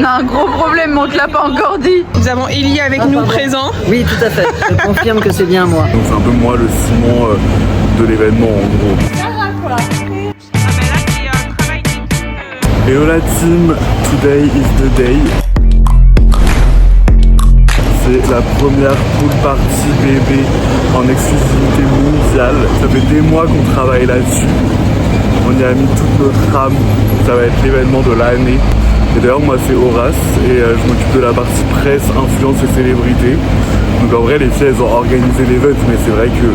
a un gros problème, mais on te l'a pas encore dit. Nous avons Ellie avec nous présent. Oui, tout à fait. Je confirme que c'est bien moi. Donc c'est un peu moi le Simon de l'événement en gros. Hello la team, today is the day. C'est la première pool party bébé en exclusivité mondiale. Ça fait des mois qu'on travaille là-dessus. On y a mis toute notre âme. Ça va être l'événement de l'année. Et d'ailleurs moi c'est Horace et je m'occupe de la partie presse, influence et célébrité. Donc en vrai les filles elles ont organisé l'event, mais c'est vrai que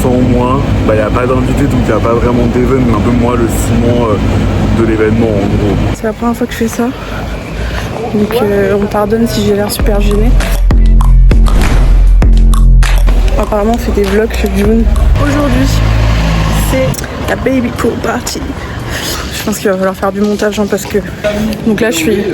sans moi, il n'y a pas d'invité, donc il n'y a pas vraiment d'event. Un peu moi le Simon de l'événement en gros. C'est la première fois que je fais ça. Donc on me pardonne si j'ai l'air super gênée. Apparemment on fait des vlogs chez June. Aujourd'hui c'est la baby pool party. Je pense qu'il va falloir faire du montage hein, parce que donc là je suis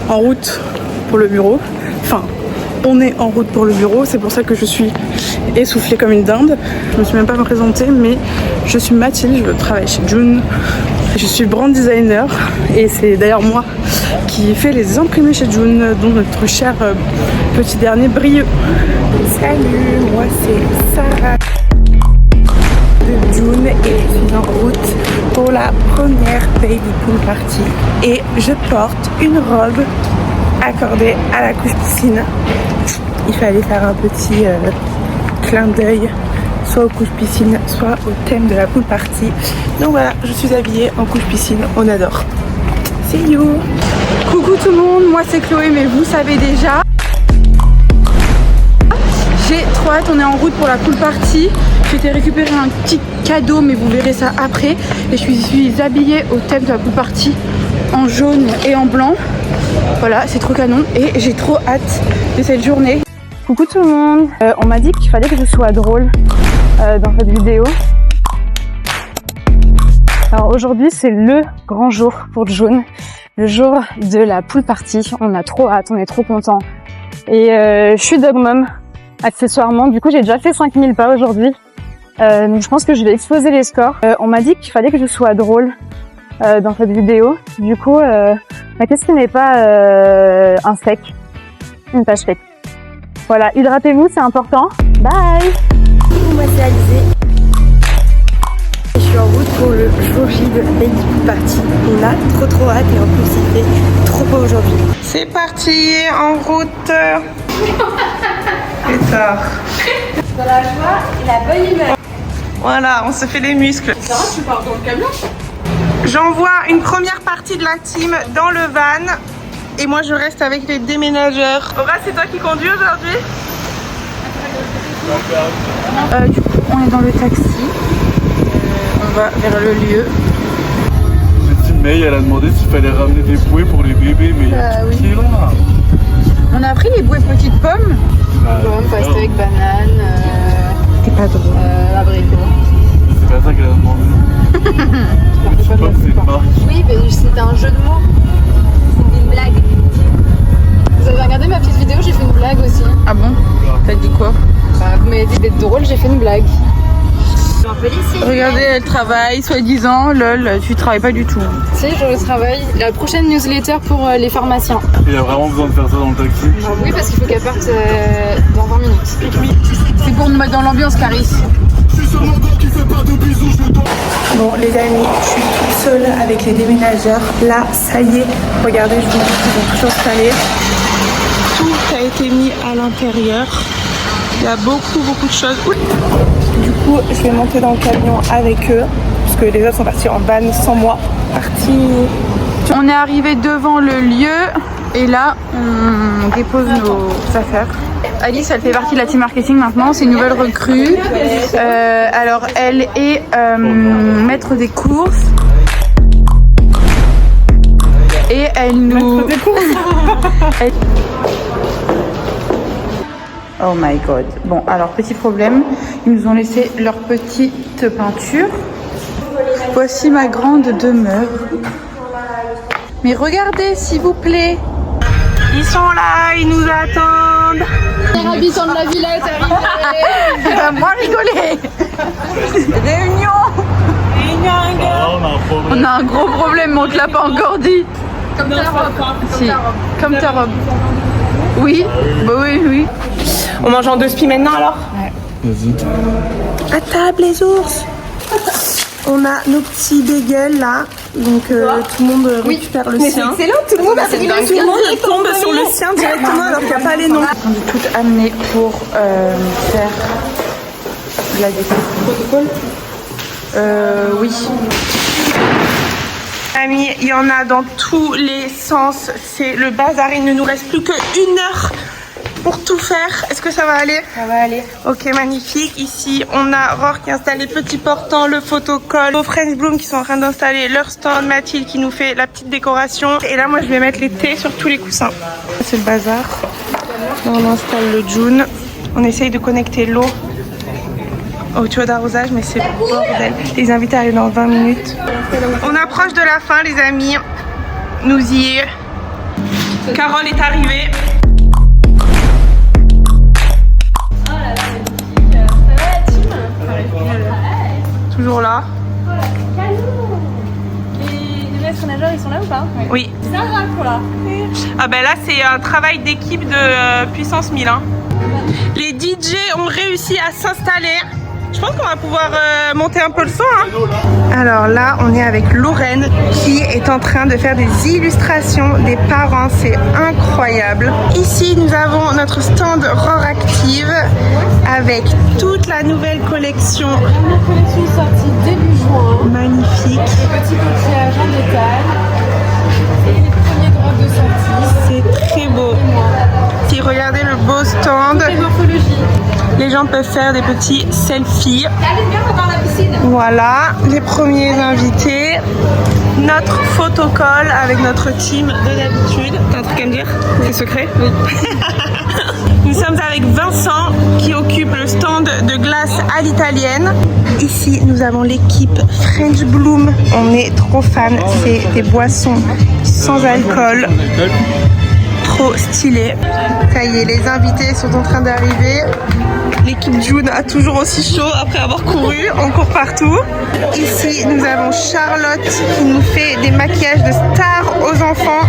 en route pour le bureau. Enfin on est en route pour le bureau, c'est pour ça que je suis essoufflée comme une dinde. Je me suis même pas présentée, mais je suis Mathilde, je travaille chez June. Je suis brand designer et c'est d'ailleurs moi qui fais les imprimés chez June, dont notre cher petit dernier Brieux. Salut, moi c'est Sarah de June et je suis en route pour la première baby pool party et je porte une robe accordée à la couche piscine. Il fallait faire un petit clin d'œil soit aux couches piscine, soit au thème de la pool party. Donc voilà, je suis habillée en couche piscine, on adore. See you. Coucou tout le monde, moi c'est Chloé, mais vous savez déjà. J'ai trop hâte, on est en route pour la pool party. J'ai été récupérer un petit cadeau, mais vous verrez ça après. Et je suis habillée au thème de la pool party en jaune et en blanc. Voilà, c'est trop canon et j'ai trop hâte de cette journée. Coucou tout le monde, on m'a dit qu'il fallait que je sois drôle dans cette vidéo. Alors aujourd'hui c'est le grand jour pour June, le jour de la pool party. On a trop hâte, on est trop content. Et je suis dog mom accessoirement, du coup j'ai déjà fait 5000 pas aujourd'hui. Donc je pense que je vais exploser les scores. On m'a dit qu'il fallait que je sois drôle dans cette vidéo. Du coup, qu'est-ce qui n'est pas un fake, une page fake. Voilà, hydratez-vous, c'est important. Bye. Moi c'est Alizé. Je suis en route pour le jour J de la baby pool party. On a trop hâte et en plus il fait trop beau aujourd'hui. C'est parti, en route. Et tard. Dans la joie et la bonne humeur. Voilà, on se fait les muscles. Sarah, tu pars dans le camion? J'envoie une première partie de la team dans le van. Et moi je reste avec les déménageurs. Horace, c'est toi qui conduis aujourd'hui? Du coup, on est dans le taxi. On va vers le lieu. J'ai dit May, elle a demandé s'il fallait ramener des bouées pour les bébés, mais il y a tout qui est là. On a pris les bouées petites pommes. Pomme, pastèque, banane. T'es pas drôle. Abricot. C'est pas ça qu'elle a demandé. Je sais pas que c'est une marque. Oui, mais c'était un jeu de mots. C'était une blague. Vous avez regardé ma petite vidéo, j'ai fait une blague aussi. Ah bon? T'as dit quoi? Bah, vous m'avez dit d'être drôle, j'ai fait une blague. Regardez, elle travaille, soi-disant, lol, tu travailles pas du tout. Si, je travaille. La prochaine newsletter pour les pharmaciens. Il y a vraiment besoin de faire ça dans le taxi. Bah, oui, parce qu'il faut qu'elle parte dans 20 minutes. C'est pour nous mettre dans l'ambiance, Caris. Bon les amis, je suis toute seule avec les déménageurs. Là, ça y est, regardez, je vous dis qu'ils ont tout installé. Tout a été mis à l'intérieur. Il y a beaucoup de choses. Oui. Du coup, je vais monter dans le camion avec eux, puisque les autres sont partis en van sans moi. Parti. On est arrivé devant le lieu et là, on dépose nos affaires. Alice, elle fait partie de la team marketing maintenant, c'est une nouvelle recrue. Alors, elle est maître des courses. Et elle nous... Maître des courses. Oh my god. Bon, alors, petit problème. Ils nous ont laissé leur petite peinture. Voici ma grande demeure. Mais regardez, s'il vous plaît. Ils sont là, ils nous attendent. Les habitants de la villa est arrivé. Tu vas moins rigoler. Réunion. Ah, on a un problème. On a un gros problème, mais on te l'a pas encore dit. Comme ta robe. Si, comme ta robe. Oui, bah oui, oui. On mange en 2 spi maintenant alors? Vas-y. À table les ours. On a nos petits bagels là, donc tout le monde récupère le sien. C'est excellent, tout le monde a fait Tout le monde tombe sur le sien directement alors qu'il n'y a pas les noms. En train de tout amener pour faire la déco. Protocole oui. Amis, il y en a dans tous les sens. C'est le bazar. Il ne nous reste plus qu'1 heure pour tout faire. Est-ce que ça va aller? Ça va aller. Ok, magnifique. Ici, on a Roar qui a installé petit portant, le photocall, aux French Bloom qui sont en train d'installer leur stand, Mathilde qui nous fait la petite décoration. Et là, moi, je vais mettre les thés sur tous les coussins. C'est le bazar. Là, on installe le June. On essaye de connecter l'eau au tuyau d'arrosage, mais c'est bordel. Les invités arrivent dans 20 minutes. On approche de la fin, les amis. Nous y est. Carole est arrivée. Toujours là. Les maîtres nageurs, ils sont là ou pas? Oui. C'est un grave pour là. Ah ben là, c'est un travail d'équipe de puissance 1000. Hein. Les DJ ont réussi à s'installer. Je pense qu'on va pouvoir monter un peu le son. Hein. Alors là, on est avec Lorraine qui est en train de faire des illustrations des parents. C'est incroyable. Ici, nous avons notre stand Roar Active avec toute la nouvelle collection. La collection est sortie début juin. Magnifique. Petit coquillage en détail. Et les premiers drops de sortie. C'est très beau. Si regardez le beau stand. Et morphologie. Les gens peuvent faire des petits selfies. Allez, viens, on va dans la piscine. Voilà, les premiers invités. Notre photocall avec notre team de d'habitude. T'as un truc à me dire? C'est secret? Oui. Nous sommes avec Vincent qui occupe le stand de glace à l'italienne. Ici, nous avons l'équipe French Bloom. On est trop fans. C'est des boissons sans alcool. Trop stylé. Ça y est, les invités sont en train d'arriver. L'équipe June a toujours aussi chaud après avoir couru. On court partout. Ici, nous avons Charlotte qui nous fait des maquillages de stars aux enfants.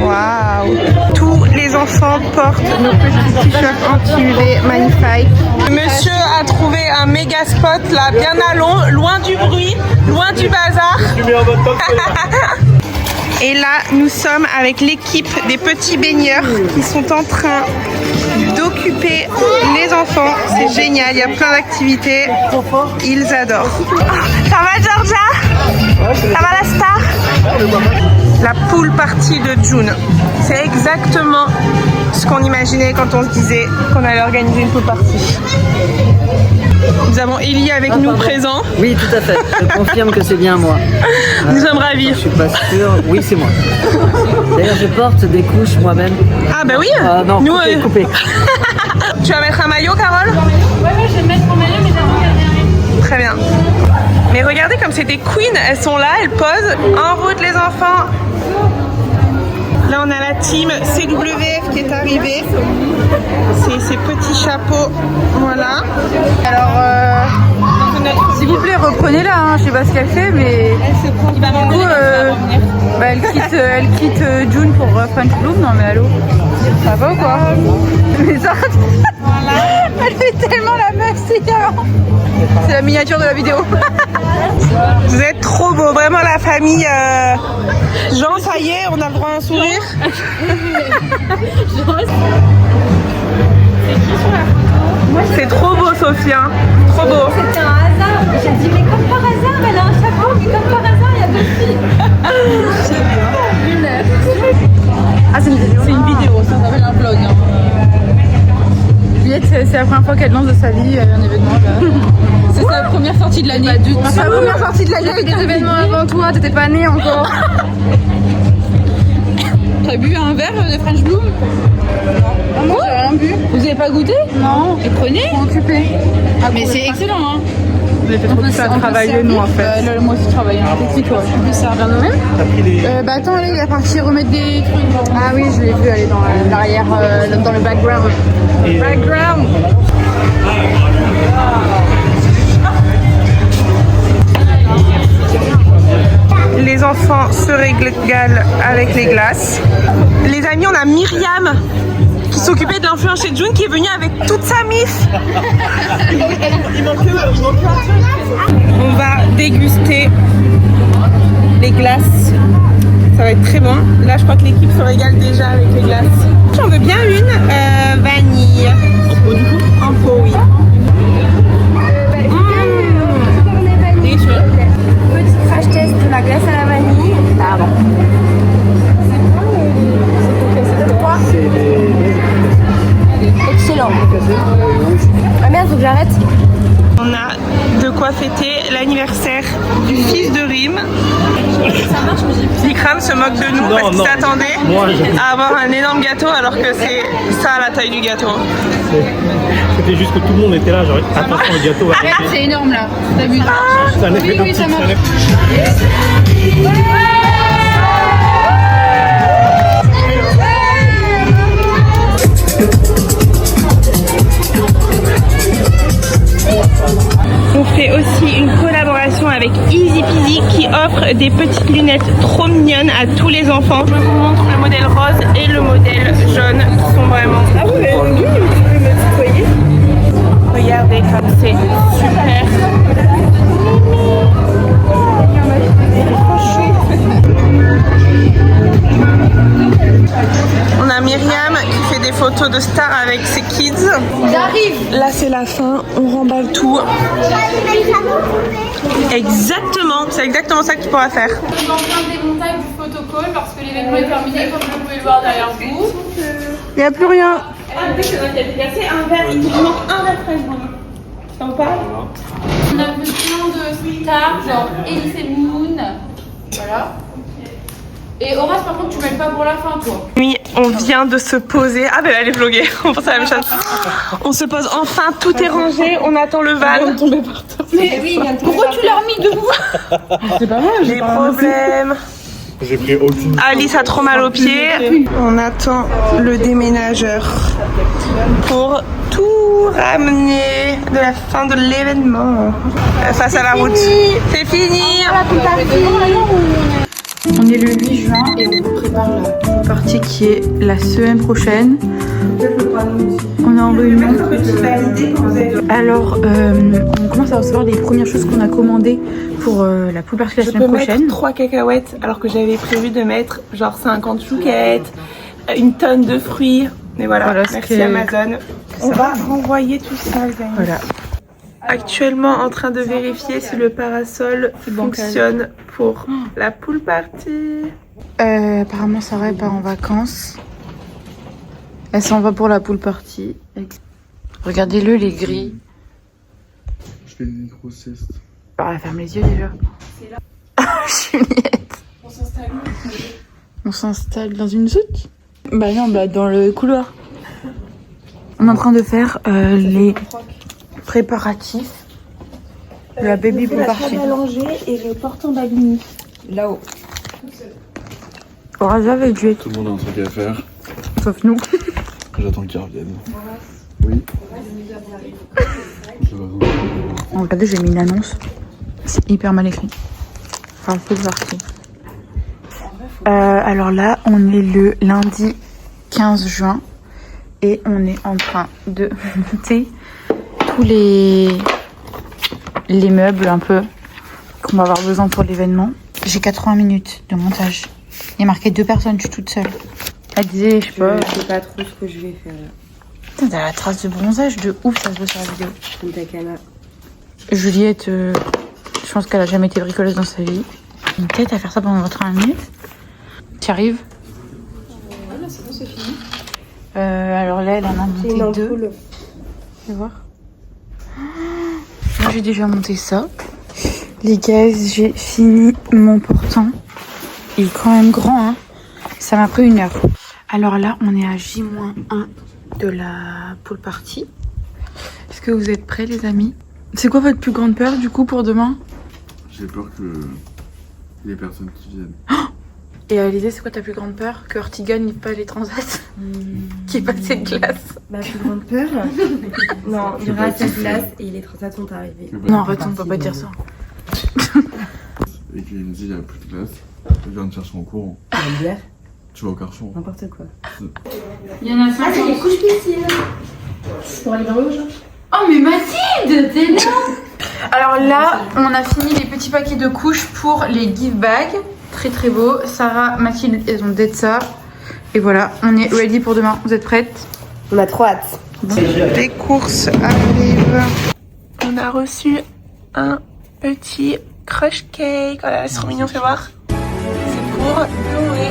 Waouh! Tous les enfants portent nos petits t-shirts anti-UV magnifiques. Monsieur a trouvé un méga spot là, bien à loin du bruit, loin du bazar. Et là, nous sommes avec l'équipe des petits baigneurs qui sont en train d'occuper les enfants. C'est génial, il y a plein d'activités. Ils adorent. Oh, ça va, Georgia? Ça va, la star? La pool party de June. C'est exactement ce qu'on imaginait quand on se disait qu'on allait organiser une pool party. Nous avons Ellie avec nous présent. Oui, tout à fait. Je confirme que c'est bien moi. Nous sommes ravis. Je suis pas sûr. Oui, c'est moi. D'ailleurs, je porte des couches moi-même. Ah bah oui. Non, Nous, coupé. Tu vas mettre un maillot, Carole? Ouais, je vais mettre mon maillot, mais j'avoue qu'il y a rien. Très bien. Mais regardez comme c'est des queens, elles sont là, elles posent. En route les enfants. Là on a la team CWF qui est arrivée. C'est ces petits chapeaux. Voilà. Alors, s'il vous plaît, reprenez-la. Hein. Je sais pas ce qu'elle fait, mais du coup, elle quitte June pour French Bloom. Non mais allô, ça va ou quoi? Mais ça, elle fait tellement la meuf, c'est carrément. C'est la miniature de la vidéo. Vous êtes trop beaux, vraiment la famille. Jean, ça y est, on a le droit à un sourire. C'est trop beau, Sophie. Hein. Trop beau. C'était un hasard. J'ai dit, mais comme par hasard, elle a un chapeau, mais comme par hasard, il y a 2 filles. Ah, c'est une vidéo. C'est une vidéo, ça s'appelle un vlog. Hein. Juliette, c'est la première fois qu'elle lance de sa vie un événement. C'est sa première sortie de l'année. C'est sa première sortie de l'année avec des événements avant toi, t'étais pas née encore. T'as bu un verre de French Bloom? Non, moi j'ai rien bu. Vous avez pas goûté? Non. Et prenez? Occupé. Ah, mais c'est excellent, hein. Vous avez fait trop de ça à travailler, nous en fait. Moi aussi, je travaille en technique, ouais. On peut se servir nous-mêmes? Bah attends, là, il est parti remettre des trucs. Ah oui, je l'ai vu aller dans l'arrière, dans le background. Background! Les enfants se régalent avec les glaces. Les amis, on a Myriam qui s'occupait de l'influence chez June qui est venue avec toute sa mif. On va déguster les glaces. Ça va être très bon. Là, je crois que l'équipe se régale déjà avec les glaces. J'en veux bien une vanille. En pot du coup? En pot, oui. Petit crash test de la glace à la vanille. Pardon. Excellent. Ah merde, faut que j'arrête. On a de quoi fêter l'anniversaire du fils de Rim. Ikram se moque de nous parce qu'il s'attendait à avoir un énorme gâteau alors que c'est ça la taille du gâteau. C'était juste que tout le monde était là, genre attention le gâteau. C'est énorme là, t'as vu? C'est un effet d'optique, ça marche. On fait aussi une collaboration avec Easy Peasy qui offre des petites lunettes trop mignonnes à tous les enfants. Je vous montre le modèle rose et le modèle jaune qui sont vraiment trop beaux. Regardez comme c'est super. On a Myriam qui fait des photos de stars avec ses kids. J'arrive. Là c'est la fin, on remballe tout. Exactement, c'est exactement ça que tu pourras faire. On est en train de démontage du protocole lorsque l'événement est terminé, comme vous pouvez le voir derrière vous. Il n'y a plus rien. C'est un verre, il nous manque un verre fraîche. T'en parles? On a besoin de stars, genre Elise et Moon. Voilà. Et Horace, par contre, tu m'aides pas pour la fin, toi. Oui, on vient de se poser. Ah, ben elle est vloguée. On pense à la même chose. On se pose enfin, tout est rangé. On attend le van. Mais oui, pourquoi tu l'as remis debout? C'est pas mal, j'ai pas problèmes. J'ai pris aucune. Alice a trop mal aux pieds. On attend le déménageur pour tout ramener de la fin de l'événement. Face à la route. C'est fini. On est le 8 juin et on vous prépare la partie qui est la semaine prochaine. On est en réunion. Alors, on commence à recevoir les premières choses qu'on a commandées pour la pool party la semaine prochaine. Je peux mettre 3 cacahuètes alors que j'avais prévu de mettre genre 50 chouquettes, une tonne de fruits. Mais voilà, merci Amazon. On va renvoyer tout ça, les amis. Voilà. Actuellement en train de vérifier si le parasol fonctionne pour la pool party. Apparemment, Sarah part en vacances. Elle s'en va pour la pool party. Regardez-le, les gris. Je fais une micro-sieste. Alors, elle ferme les yeux déjà. Juliette. On s'installe dans une soute? Bah non, bah dans le couloir. On est en train de faire les préparatifs de la baby pool party. La langer et le porte-en-bas mini. Là-haut. Horace avec Juliette. Tout le monde a un truc à faire. Sauf nous. J'attends qu'ils reviennent. Oui. Regardez, j'ai mis une annonce. C'est hyper mal écrit. Enfin, le pool party. Alors là, on est le lundi 15 juin et on est en train de monter tous les meubles un peu qu'on va avoir besoin pour l'événement. J'ai 80 minutes de montage. Il y a marqué 2 personnes, je suis toute seule. Elle disait, je sais pas. Je sais pas trop ce que je vais faire là. Putain, t'as la trace de bronzage de ouf, ça se voit sur la vidéo. Comme ta cana. Juliette, je pense qu'elle a jamais été bricoleuse dans sa vie. Une tête à faire ça pendant 80 minutes. Tu arrives? Voilà, c'est bon, c'est fini. Alors là, elle en a monté 2. Ampoule. Tu vas voir. Moi, j'ai déjà monté ça. Les gars, j'ai fini mon portant. Il est quand même grand, hein. Ça m'a pris 1 heure. Alors là, on est à J-1 de la pool party. Est-ce que vous êtes prêts, les amis? C'est quoi votre plus grande peur, du coup, pour demain? J'ai peur que les personnes qui viennent. Et Alizé, c'est quoi ta plus grande peur? Que Ortiga n'y pas les transats? Qu'il n'y ait pas assez de glace? Ma plus grande peur? Non, il y aura assez de glace et les transats sont arrivés. Non, arrête, on ne peut pas dire ça. et qu'il me dit il n'y a plus de classe, je viens de chercher en courant. Une bière, Tu vas au Carrefour. n'importe quoi. Il y en a 5. Ah, c'est les couches piscine. C'est pour aller dans l'eau, genre. Oh mais Mathilde, t'es là. Alors là, on a fini les petits paquets de couches pour les give bags. Très très beau. Sarah, Mathilde, elles ont dead ça. Et voilà, on est ready pour demain. Vous êtes prêtes? On a trop hâte. Les courses arrivent. On a reçu un petit crush cake. Oh là là, c'est trop mignon, fais voir. C'est pour Noé.